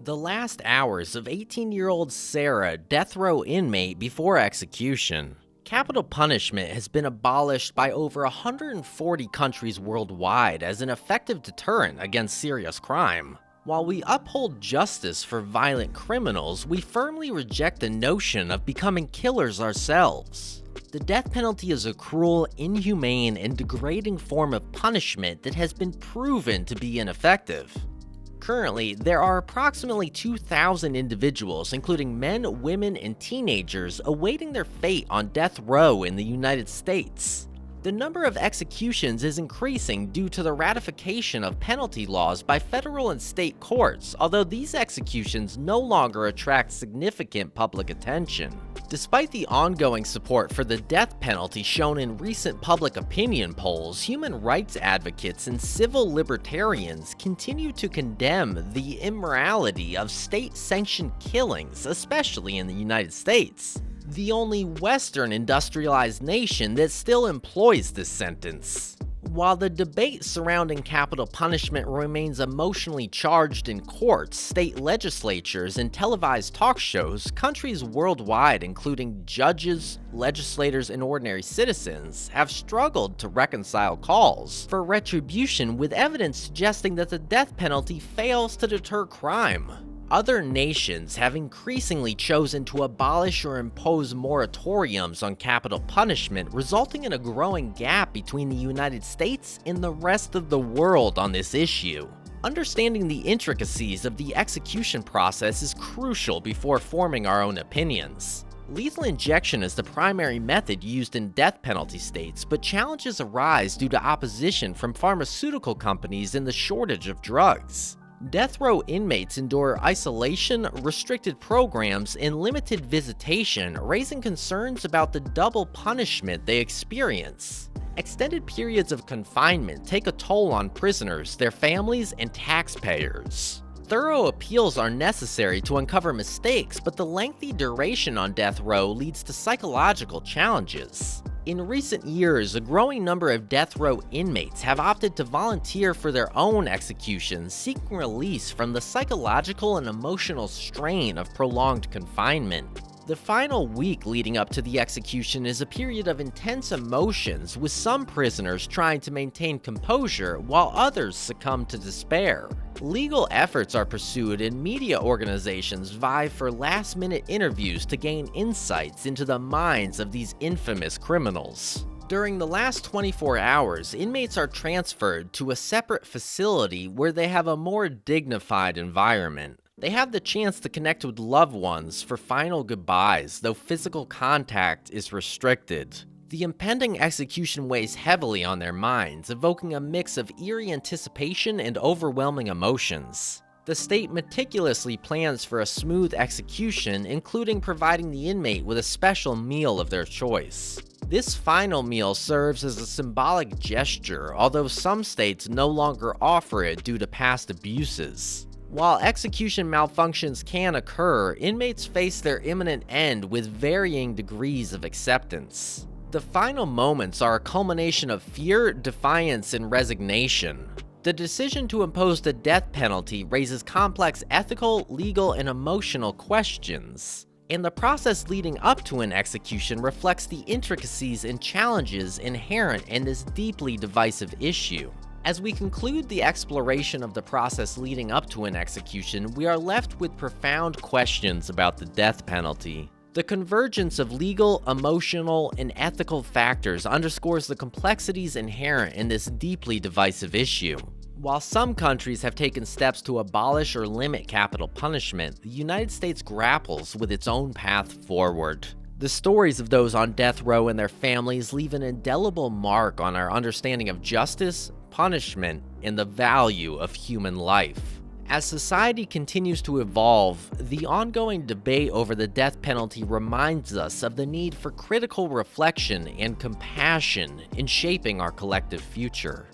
The last hours of 18-year-old Sarah, death row inmate before execution. Capital punishment has been abolished by over 140 countries worldwide as an effective deterrent against serious crime. While we uphold justice for violent criminals, we firmly reject the notion of becoming killers ourselves. The death penalty is a cruel, inhumane, and degrading form of punishment that has been proven to be ineffective. Currently, there are approximately 2,000 individuals, including men, women, and teenagers, awaiting their fate on death row in the United States. The number of executions is increasing due to the ratification of penalty laws by federal and state courts, although these executions no longer attract significant public attention. Despite the ongoing support for the death penalty shown in recent public opinion polls, human rights advocates and civil libertarians continue to condemn the immorality of state-sanctioned killings, especially in the United States, the only Western industrialized nation that still employs this sentence. While the debate surrounding capital punishment remains emotionally charged in courts, state legislatures, and televised talk shows, countries worldwide, including judges, legislators, and ordinary citizens, have struggled to reconcile calls for retribution with evidence suggesting that the death penalty fails to deter crime. Other nations have increasingly chosen to abolish or impose moratoriums on capital punishment, resulting in a growing gap between the United States and the rest of the world on this issue. Understanding the intricacies of the execution process is crucial before forming our own opinions. Lethal injection is the primary method used in death penalty states, but challenges arise due to opposition from pharmaceutical companies and the shortage of drugs. Death row inmates endure isolation, restricted programs, and limited visitation, raising concerns about the double punishment they experience. Extended periods of confinement take a toll on prisoners, their families, and taxpayers. Thorough appeals are necessary to uncover mistakes, but the lengthy duration on death row leads to psychological challenges. In recent years, a growing number of death row inmates have opted to volunteer for their own executions, seeking release from the psychological and emotional strain of prolonged confinement. The final week leading up to the execution is a period of intense emotions, with some prisoners trying to maintain composure while others succumb to despair. Legal efforts are pursued and media organizations vie for last-minute interviews to gain insights into the minds of these infamous criminals. During the last 24 hours, inmates are transferred to a separate facility where they have a more dignified environment. They have the chance to connect with loved ones for final goodbyes, though physical contact is restricted. The impending execution weighs heavily on their minds, evoking a mix of eerie anticipation and overwhelming emotions. The state meticulously plans for a smooth execution, including providing the inmate with a special meal of their choice. This final meal serves as a symbolic gesture, although some states no longer offer it due to past abuses. While execution malfunctions can occur, inmates face their imminent end with varying degrees of acceptance. The final moments are a culmination of fear, defiance, and resignation. The decision to impose the death penalty raises complex ethical, legal, and emotional questions, and the process leading up to an execution reflects the intricacies and challenges inherent in this deeply divisive issue. As we conclude the exploration of the process leading up to an execution, we are left with profound questions about the death penalty. The convergence of legal, emotional, and ethical factors underscores the complexities inherent in this deeply divisive issue. While some countries have taken steps to abolish or limit capital punishment, the United States grapples with its own path forward. The stories of those on death row and their families leave an indelible mark on our understanding of justice, punishment, and the value of human life. As society continues to evolve, the ongoing debate over the death penalty reminds us of the need for critical reflection and compassion in shaping our collective future.